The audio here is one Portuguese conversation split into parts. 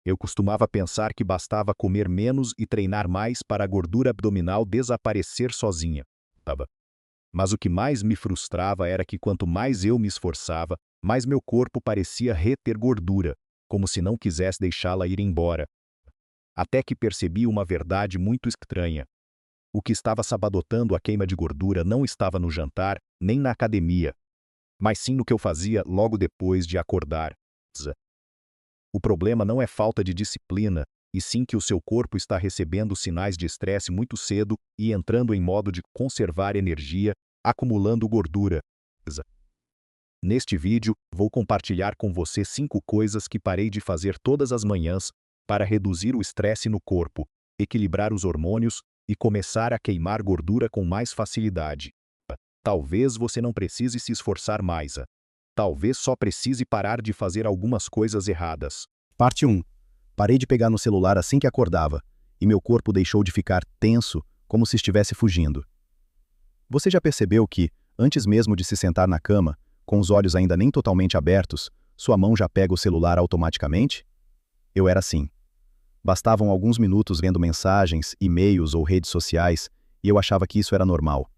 Eu costumava pensar que bastava comer menos e treinar mais para a gordura abdominal desaparecer sozinha. Mas o que mais me frustrava era que quanto mais eu me esforçava, mais meu corpo parecia reter gordura, como se não quisesse deixá-la ir embora. Até que percebi uma verdade muito estranha. O que estava sabotando a queima de gordura não estava no jantar, nem na academia, mas sim no que eu fazia logo depois de acordar. O problema não é falta de disciplina, e sim que o seu corpo está recebendo sinais de estresse muito cedo e entrando em modo de conservar energia, acumulando gordura. Neste vídeo, vou compartilhar com você 5 coisas que parei de fazer todas as manhãs para reduzir o estresse no corpo, equilibrar os hormônios e começar a queimar gordura com mais facilidade. Talvez você não precise se esforçar mais. Talvez só precise parar de fazer algumas coisas erradas. Parte 1. Parei de pegar no celular assim que acordava, e meu corpo deixou de ficar tenso, como se estivesse fugindo. Você já percebeu que, antes mesmo de se sentar na cama, com os olhos ainda nem totalmente abertos, sua mão já pega o celular automaticamente? Eu era assim. Bastavam alguns minutos vendo mensagens, e-mails ou redes sociais, e eu achava que isso era normal.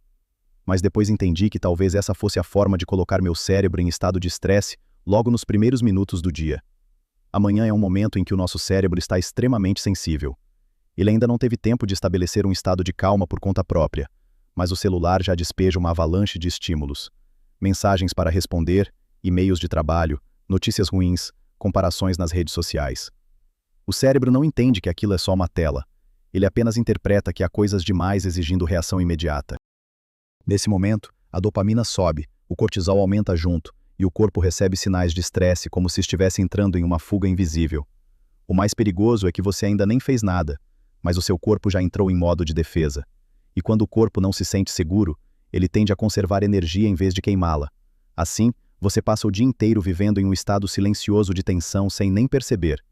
Mas depois entendi que talvez essa fosse a forma de colocar meu cérebro em estado de estresse logo nos primeiros minutos do dia. Amanhã é um momento em que o nosso cérebro está extremamente sensível. Ele ainda não teve tempo de estabelecer um estado de calma por conta própria, mas o celular já despeja uma avalanche de estímulos. Mensagens para responder, e-mails de trabalho, notícias ruins, comparações nas redes sociais. O cérebro não entende que aquilo é só uma tela. Ele apenas interpreta que há coisas demais exigindo reação imediata. Nesse momento, a dopamina sobe, o cortisol aumenta junto, e o corpo recebe sinais de estresse como se estivesse entrando em uma fuga invisível. O mais perigoso é que você ainda nem fez nada, mas o seu corpo já entrou em modo de defesa. E quando o corpo não se sente seguro, ele tende a conservar energia em vez de queimá-la. Assim, você passa o dia inteiro vivendo em um estado silencioso de tensão sem nem perceber.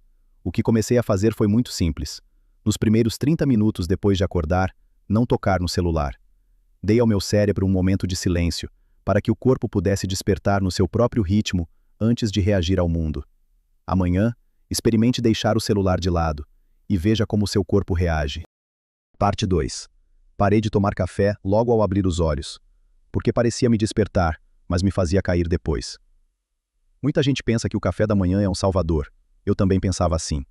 O que comecei a fazer foi muito simples. Nos primeiros 30 minutos depois de acordar, não tocar no celular. Dei ao meu cérebro um momento de silêncio, para que o corpo pudesse despertar no seu próprio ritmo antes de reagir ao mundo. Amanhã, experimente deixar o celular de lado e veja como seu corpo reage. Parte 2. Parei de tomar café logo ao abrir os olhos, porque parecia me despertar, mas me fazia cair depois. Muita gente pensa que o café da manhã é um salvador. Eu também pensava assim.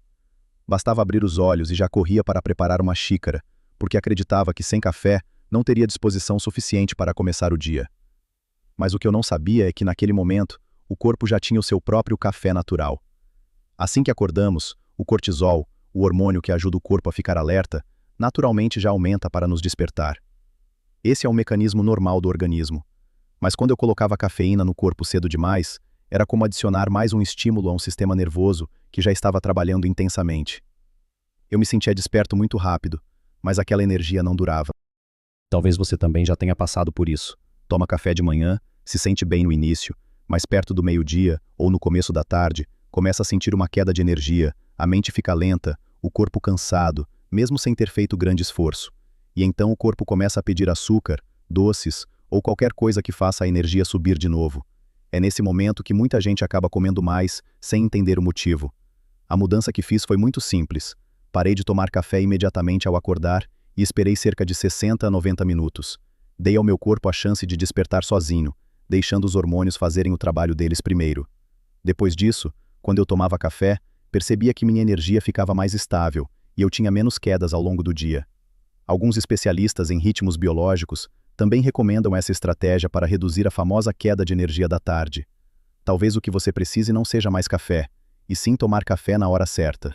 Bastava abrir os olhos e já corria para preparar uma xícara, porque acreditava que sem café não teria disposição suficiente para começar o dia. Mas o que eu não sabia é que naquele momento, o corpo já tinha o seu próprio café natural. Assim que acordamos, o cortisol, o hormônio que ajuda o corpo a ficar alerta, naturalmente já aumenta para nos despertar. Esse é um mecanismo normal do organismo. Mas quando eu colocava cafeína no corpo cedo demais, era como adicionar mais um estímulo a um sistema nervoso que já estava trabalhando intensamente. Eu me sentia desperto muito rápido, mas aquela energia não durava. Talvez você também já tenha passado por isso. Toma café de manhã, se sente bem no início, mas perto do meio-dia ou no começo da tarde, começa a sentir uma queda de energia, a mente fica lenta, o corpo cansado, mesmo sem ter feito grande esforço. E então o corpo começa a pedir açúcar, doces ou qualquer coisa que faça a energia subir de novo. É nesse momento que muita gente acaba comendo mais, sem entender o motivo. A mudança que fiz foi muito simples. Parei de tomar café imediatamente ao acordar e esperei cerca de 60 a 90 minutos. Dei ao meu corpo a chance de despertar sozinho, deixando os hormônios fazerem o trabalho deles primeiro. Depois disso, quando eu tomava café, percebia que minha energia ficava mais estável e eu tinha menos quedas ao longo do dia. Alguns especialistas em ritmos biológicos também recomendam essa estratégia para reduzir a famosa queda de energia da tarde. Talvez o que você precise não seja mais café, e sim tomar café na hora certa.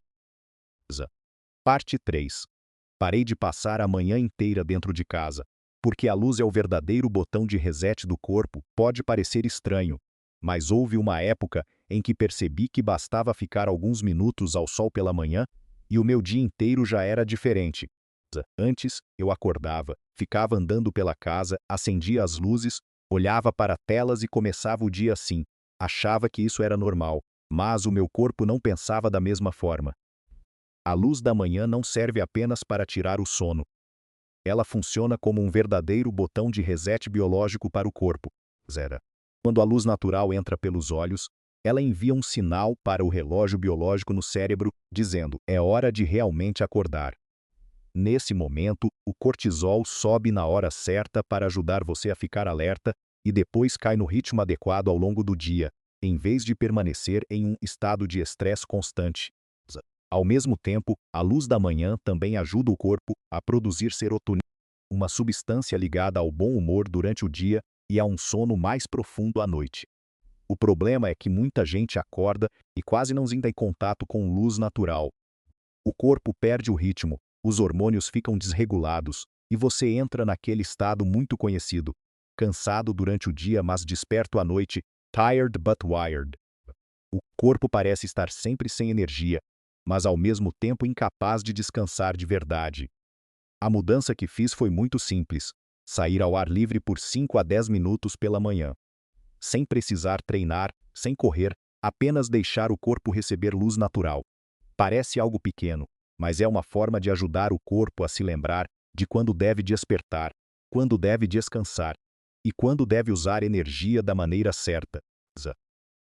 Parte 3. Parei de passar a manhã inteira dentro de casa, porque a luz é o verdadeiro botão de reset do corpo. Pode parecer estranho, mas houve uma época em que percebi que bastava ficar alguns minutos ao sol pela manhã e o meu dia inteiro já era diferente. Antes, eu acordava, ficava andando pela casa, acendia as luzes, olhava para telas e começava o dia assim. Achava que isso era normal, mas o meu corpo não pensava da mesma forma. A luz da manhã não serve apenas para tirar o sono. Ela funciona como um verdadeiro botão de reset biológico para o corpo. Quando a luz natural entra pelos olhos, Ela envia um sinal para o relógio biológico no cérebro, dizendo: é hora de realmente acordar. Nesse momento, o cortisol sobe na hora certa para ajudar você a ficar alerta e depois cai no ritmo adequado ao longo do dia, em vez de permanecer em um estado de estresse constante. Ao mesmo tempo, a luz da manhã também ajuda o corpo a produzir serotonina, uma substância ligada ao bom humor durante o dia e a um sono mais profundo à noite. O problema é que muita gente acorda e quase não entra em contato com luz natural. O corpo perde o ritmo, os hormônios ficam desregulados e você entra naquele estado muito conhecido, cansado durante o dia mas desperto à noite, tired but wired. O corpo parece estar sempre sem energia, mas ao mesmo tempo incapaz de descansar de verdade. A mudança que fiz foi muito simples: sair ao ar livre por 5 a 10 minutos pela manhã. Sem precisar treinar, sem correr, apenas deixar o corpo receber luz natural. Parece algo pequeno, mas é uma forma de ajudar o corpo a se lembrar de quando deve despertar, quando deve descansar e quando deve usar energia da maneira certa.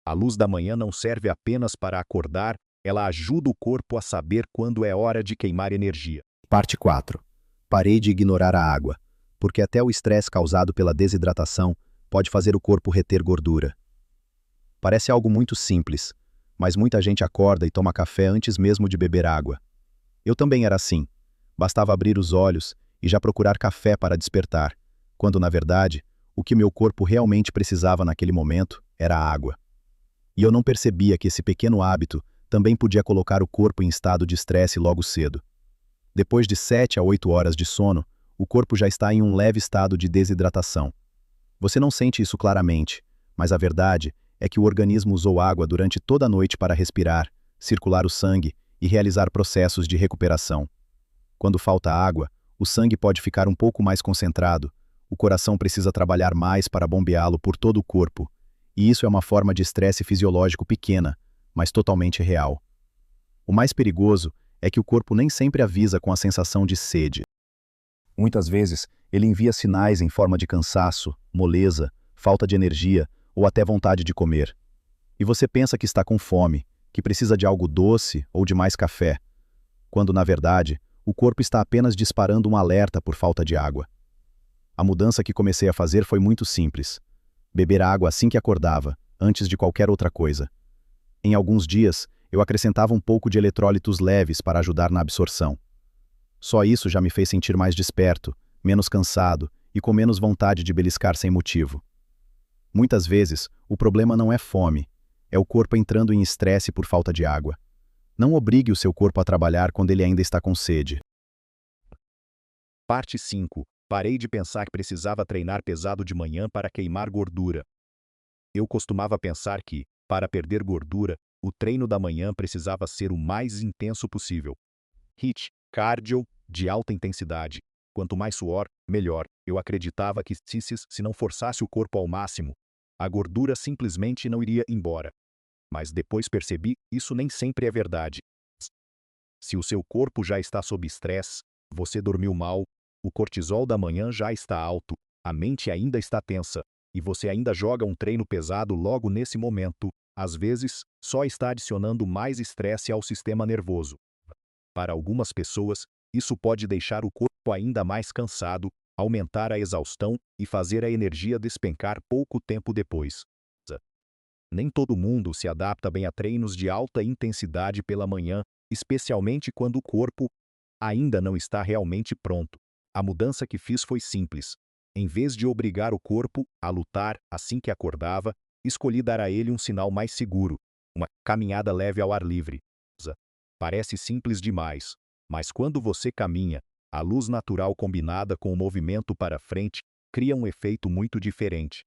A luz da manhã não serve apenas para acordar, ela ajuda o corpo a saber quando é hora de queimar energia. Parte 4. Parei de ignorar a água, porque até o estresse causado pela desidratação pode fazer o corpo reter gordura. Parece algo muito simples, mas muita gente acorda e toma café antes mesmo de beber água. Eu também era assim. Bastava abrir os olhos e já procurar café para despertar, quando na verdade, o que meu corpo realmente precisava naquele momento era água. E eu não percebia que esse pequeno hábito também podia colocar o corpo em estado de estresse logo cedo. Depois de 7 a 8 horas de sono, o corpo já está em um leve estado de desidratação. Você não sente isso claramente, mas a verdade é que o organismo usou água durante toda a noite para respirar, circular o sangue e realizar processos de recuperação. Quando falta água, o sangue pode ficar um pouco mais concentrado, o coração precisa trabalhar mais para bombeá-lo por todo o corpo, e isso é uma forma de estresse fisiológico pequena, mas totalmente real. O mais perigoso é que o corpo nem sempre avisa com a sensação de sede. Muitas vezes, ele envia sinais em forma de cansaço, moleza, falta de energia ou até vontade de comer. E você pensa que está com fome, que precisa de algo doce ou de mais café, quando, na verdade, o corpo está apenas disparando um alerta por falta de água. A mudança que comecei a fazer foi muito simples: beber água assim que acordava, antes de qualquer outra coisa. Em alguns dias, eu acrescentava um pouco de eletrólitos leves para ajudar na absorção. Só isso já me fez sentir mais desperto, menos cansado e com menos vontade de beliscar sem motivo. Muitas vezes, o problema não é fome, é o corpo entrando em estresse por falta de água. Não obrigue o seu corpo a trabalhar quando ele ainda está com sede. Parte 5. Parei de pensar que precisava treinar pesado de manhã para queimar gordura. Eu costumava pensar que, para perder gordura, o treino da manhã precisava ser o mais intenso possível. HIIT, cardio, de alta intensidade. Quanto mais suor, melhor. Eu acreditava que se não forçasse o corpo ao máximo, a gordura simplesmente não iria embora. Mas depois percebi, isso nem sempre é verdade. Se o seu corpo já está sob estresse, você dormiu mal, o cortisol da manhã já está alto, a mente ainda está tensa, e você ainda joga um treino pesado logo nesse momento, às vezes, só está adicionando mais estresse ao sistema nervoso. Para algumas pessoas, isso pode deixar o corpo ainda mais cansado, aumentar a exaustão e fazer a energia despencar pouco tempo depois. Nem todo mundo se adapta bem a treinos de alta intensidade pela manhã, especialmente quando o corpo ainda não está realmente pronto. A mudança que fiz foi simples. Em vez de obrigar o corpo a lutar assim que acordava, escolhi dar a ele um sinal mais seguro, uma caminhada leve ao ar livre. Parece simples demais, mas quando você caminha, a luz natural combinada com o movimento para frente cria um efeito muito diferente.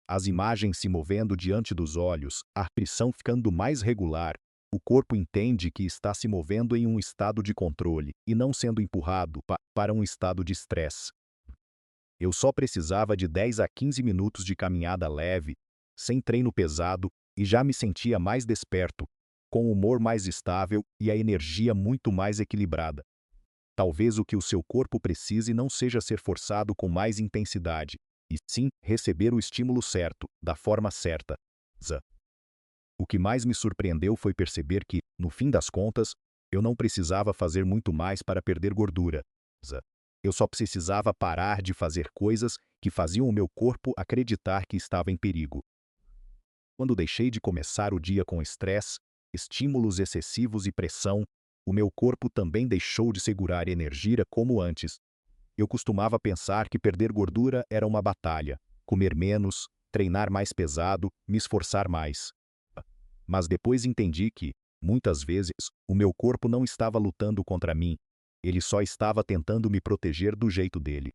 As imagens se movendo diante dos olhos, a pressão ficando mais regular, o corpo entende que está se movendo em um estado de controle e não sendo empurrado para um estado de estresse. Eu só precisava de 10 a 15 minutos de caminhada leve, sem treino pesado, e já me sentia mais desperto, com o humor mais estável e a energia muito mais equilibrada. Talvez o que o seu corpo precise não seja ser forçado com mais intensidade, e sim receber o estímulo certo, da forma certa. O que mais me surpreendeu foi perceber que, no fim das contas, eu não precisava fazer muito mais para perder gordura. Eu só precisava parar de fazer coisas que faziam o meu corpo acreditar que estava em perigo. Quando deixei de começar o dia com estresse, estímulos excessivos e pressão, o meu corpo também deixou de segurar energia como antes. Eu costumava pensar que perder gordura era uma batalha, comer menos, treinar mais pesado, me esforçar mais. Mas depois entendi que, muitas vezes, o meu corpo não estava lutando contra mim, ele só estava tentando me proteger do jeito dele.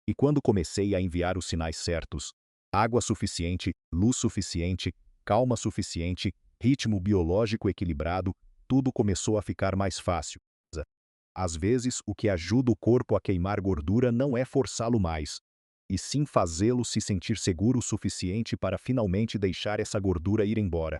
E quando comecei a enviar os sinais certos, água suficiente, luz suficiente, calma suficiente, ritmo biológico equilibrado, tudo começou a ficar mais fácil. Às vezes, o que ajuda o corpo a queimar gordura não é forçá-lo mais, e sim fazê-lo se sentir seguro o suficiente para finalmente deixar essa gordura ir embora.